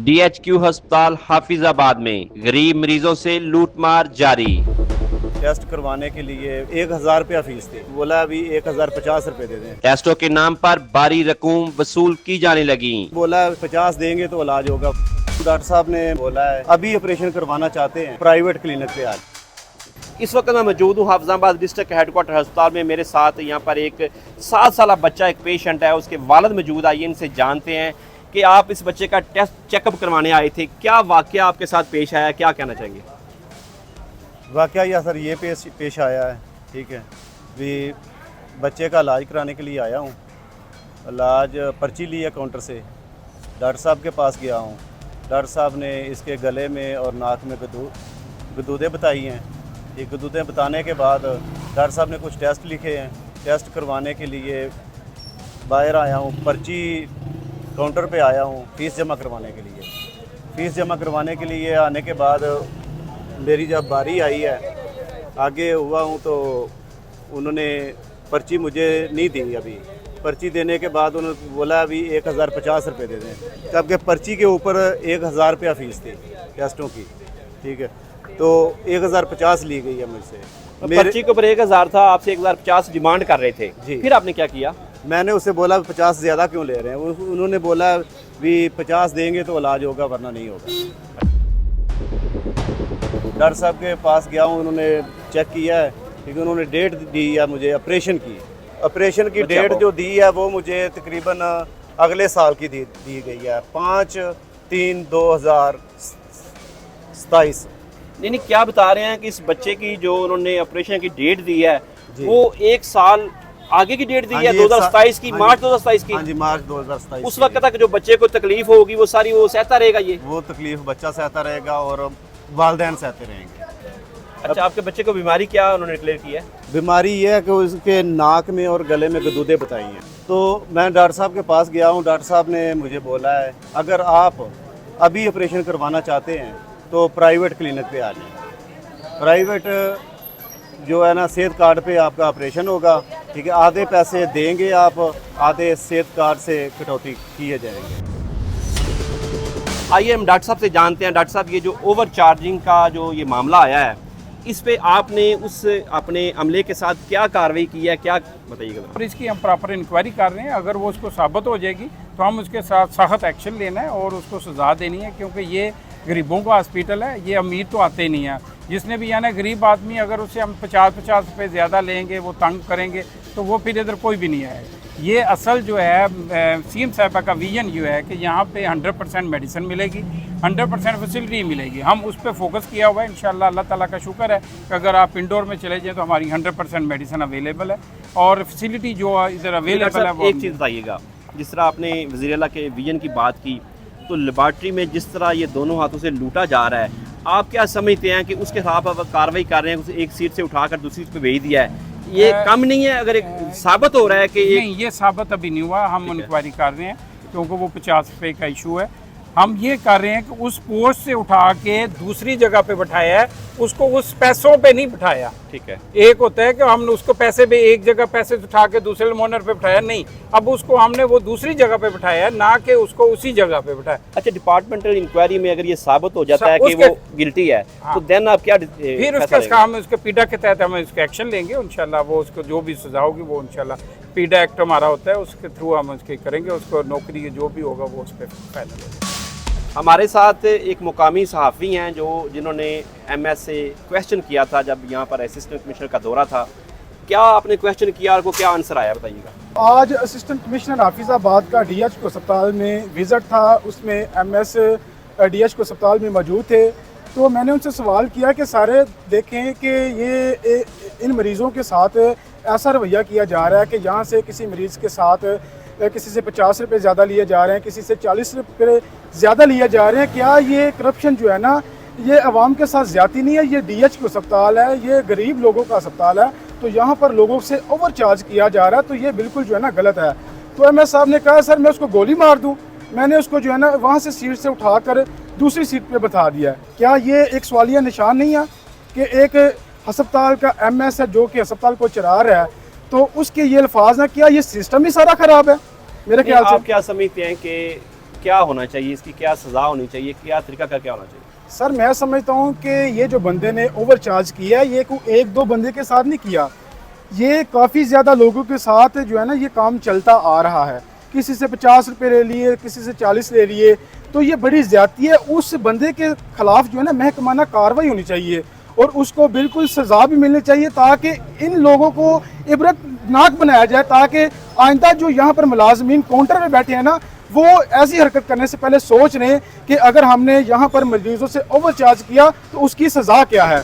DHQ अस्पताल हाफिजाबाद में गरीब मरीजों से लूटमार जारी। टेस्ट करवाने के लिए 1000 रुपया फीस थी। बोला अभी 1050 रुपए दे दें। टेस्टों के नाम पर भारी रकूम वसूल की जाने लगी। बोला 50 देंगे तो इलाज होगा। डॉक्टर साहब ने बोला है अभी ऑपरेशन करवाना चाहते हैं प्राइवेट क्लिनिक पे आज। इस वक्त मैं मौजूद हूँ हाफिजाबाद डिस्ट्रिक्ट हेडक्वार्टर अस्पताल में। मेरे साथ यहाँ पर एक 7 साल बच्चा, एक पेशेंट है, उसके वालिद मौजूद। आइए इनसे जानते हैं कि आप इस बच्चे का टेस्ट चेकअप करवाने आए थे, क्या वाकया आपके साथ पेश आया, क्या कहना चाहेंगे? वाकया या सर ये पेश आया है, ठीक है। भी बच्चे का इलाज कराने के लिए आया हूँ। इलाज पर्ची ली है काउंटर से, डॉक्टर साहब के पास गया हूँ। डॉक्टर साहब ने इसके गले में और नाक में गदूदें बताई हैं। ये गदूदें बताने के बाद डॉक्टर साहब ने कुछ टेस्ट लिखे हैं। टेस्ट करवाने के लिए बाहर आया हूँ, पर्ची काउंटर पे आया हूँ फ़ीस जमा करवाने के लिए। फ़ीस जमा करवाने के लिए आने के बाद मेरी जब बारी आई है, आगे हुआ हूँ तो उन्होंने पर्ची मुझे नहीं दी। अभी पर्ची देने के बाद उन्होंने बोला अभी 1050 रुपये दे दें, जबकि पर्ची के ऊपर 1000 रुपया फ़ीस थी टेस्टों की, ठीक है। तो 1050 ली गई है मुझसे। पर्ची के ऊपर 1000 था, आपसे 1050 डिमांड कर रहे थे जी। फिर आपने क्या किया? मैंने उससे बोला 50 ज़्यादा क्यों ले रहे हैं। उन्होंने बोला भी 50 देंगे तो इलाज होगा वरना नहीं होगा। डॉक्टर साहब के पास गया हूँ, उन्होंने चेक किया है, क्योंकि उन्होंने डेट दी है मुझे ऑपरेशन की। ऑपरेशन की डेट जो दी है वो मुझे तकरीबन अगले साल की दी गई है, 5/3/2027। नहीं, क्या बता रहे हैं कि इस बच्चे की जो उन्होंने ऑपरेशन की डेट दी है वो 1 साल आगे की डेट दी है, 2027 की, मार्च 2027 की। हाँ जी, मार्च 2027। उस वक्त तक जो बच्चे को तकलीफ होगी वो सारी वो सहता रहेगा। वो तकलीफ बच्चा सहता रहेगा और वालिदैन सहते रहेंगे। अच्छा, आपके बच्चे को बीमारी क्या उन्होंने डिक्लेयर की है? बीमारी ये है कि उसके नाक में और गले में गदूदें बताई हैं। तो मैं डॉक्टर साहब के पास गया हूँ। डॉक्टर साहब ने मुझे बोला है अगर आप अभी ऑपरेशन करवाना चाहते हैं तो प्राइवेट क्लिनिक पे आ जाएं। प्राइवेट जो है ना, सेहत कार्ड पे आपका ऑपरेशन होगा, ठीक है। आधे पैसे देंगे आप, आधे सेहत कार्ड से कटौती किए जाएंगे। आइए हम डॉक्टर साहब से जानते हैं। डॉक्टर साहब, ये जो ओवर चार्जिंग का जो ये मामला आया है, इस पे आपने उस अपने अमले के साथ क्या कार्रवाई की है, क्या बताइएगा? और इसकी हम प्रॉपर इंक्वायरी कर रहे हैं। अगर वो उसको साबित हो जाएगी तो हम उसके साथ सख्त एक्शन लेना है और उसको सज़ा देनी है, क्योंकि ये गरीबों का हॉस्पिटल है, ये अमीर तो आते नहीं है। जिसने भी आना गरीब आदमी, अगर उससे हम 50 रुपये ज़्यादा लेंगे, वो तंग करेंगे, तो वो फिर इधर कोई भी नहीं आएगा। ये असल जो है सीएम साहबा का विजन ये है कि यहाँ पे 100% मेडिसिन मिलेगी, 100% फैसिलिटी मिलेगी। हम उस पर फोकस किया हुआ है। इंशाल्लाह अल्लाह ताला का शुक्र है कि अगर आप इंडोर में चले जाएँ तो हमारी 100% मेडिसिन अवेलेबल है और फैसिलिटी जो इधर अवेलेबल है। एक चीज़ बताइएगा, जिस तरह आपने वज़ीर आला के विजन की बात की, तो लेबॉर्ट्री में जिस तरह ये दोनों हाथों से लूटा जा रहा है, आप क्या समझते हैं कि उसके खिलाफ अब कार्रवाई कर रहे हैं, उसे एक सीट से उठाकर दूसरी सीट पे भेज दिया है, ये कम नहीं है? अगर एक साबित हो रहा है कि नहीं, ये साबित अभी नहीं हुआ। हम इंक्वायरी कर रहे हैं, क्योंकि वो 50 रुपये का इशू है। हम ये कर रहे हैं कि उस पोस्ट से उठा के दूसरी जगह पे बैठाया है, उसको उस पैसों पे नहीं बिठाया। ठीक है, एक होता है कि हमने उसको पैसे पे एक जगह पैसे उठा के दूसरे मोनर पे बिठाया, नहीं, अब उसको हमने वो दूसरी जगह पे बिठाया है, ना कि उसको उसी जगह पे बिठाया। अच्छा, डिपार्टमेंटल इंक्वायरी में अगर ये साबित हो जाता है कि वो गिल्टी है, तो देन आप क्या फिर उसका हम उसके पीडा के तहत हम इसका एक्शन लेंगे इंशाल्लाह। वो उसको जो भी सजा होगी वो इंशाल्लाह, पीडा एक्ट हमारा होता है, उसके थ्रू हम उसके करेंगे। उसको नौकरी जो भी होगा वो उस पर फायदा होगा। हमारे साथ एक मुकामी सहाफ़ी हैं जिन्होंने MS से क्वेश्चन किया था जब यहाँ पर असिस्टेंट कमिश्नर का दौरा था। क्या आपने क्वेश्चन किया और को क्या आंसर आया, बताइएगा? आज असिस्टेंट कमिश्नर हाफिजाबाद का DHQ अस्पताल में विज़िट था, उसमें MS DHQ अस्पताल में मौजूद थे। तो मैंने उनसे सवाल किया कि सारे देखें कि ये इन मरीज़ों के साथ ऐसा रवैया किया जा रहा है कि यहाँ से किसी मरीज़ के साथ किसी से 50 रुपये ज़्यादा लिए जा रहे हैं, किसी से 40 रुपये ज़्यादा लिए जा रहे हैं। क्या ये करप्शन जो है ना, ये आवाम के साथ ज़्यादती नहीं है? ये DHQ अस्पताल है, ये गरीब लोगों का अस्पताल है, तो यहाँ पर लोगों से ओवर चार्ज किया जा रहा है, तो ये बिल्कुल जो है ना गलत है। तो MS साहब ने कहा सर मैं उसको गोली मार दूँ। मैंने उसको जो है ना वहाँ से सीट से उठाकर दूसरी सीट पे बैठा दिया है। क्या ये एक सवालिया निशान नहीं है कि एक अस्पताल का MS है जो कि अस्पताल को चला रहा है, तो उसके ये अल्फाज हैं? क्या ये सिस्टम ही सारा ख़राब है? मेरे ख्याल से आप क्या समझते हैं कि क्या होना चाहिए, इसकी क्या सज़ा होनी चाहिए, क्या तरीका का क्या होना चाहिए? सर मैं समझता हूँ कि ये जो बंदे ने ओवर चार्ज किया है ये कोई एक दो बंदे के साथ नहीं किया, ये काफ़ी ज़्यादा लोगों के साथ जो है ना ये काम चलता आ रहा है। किसी से 50 रुपये ले लिए, किसी से 40 ले लिए, तो ये बड़ी ज़्यादती है। उस बंदे के ख़िलाफ़ जो है ना महकमाना कार्रवाई होनी चाहिए और उसको बिल्कुल सज़ा भी मिलनी चाहिए ताकि इन लोगों को इबरतनाक बनाया जाए, ताकि आइंदा जो यहाँ पर मुलाजमीन काउंटर में बैठे हैं ना वो ऐसी हरकत करने से पहले सोच लें कि अगर हमने यहाँ पर मरीजों से ओवर चार्ज किया तो उसकी सज़ा क्या है।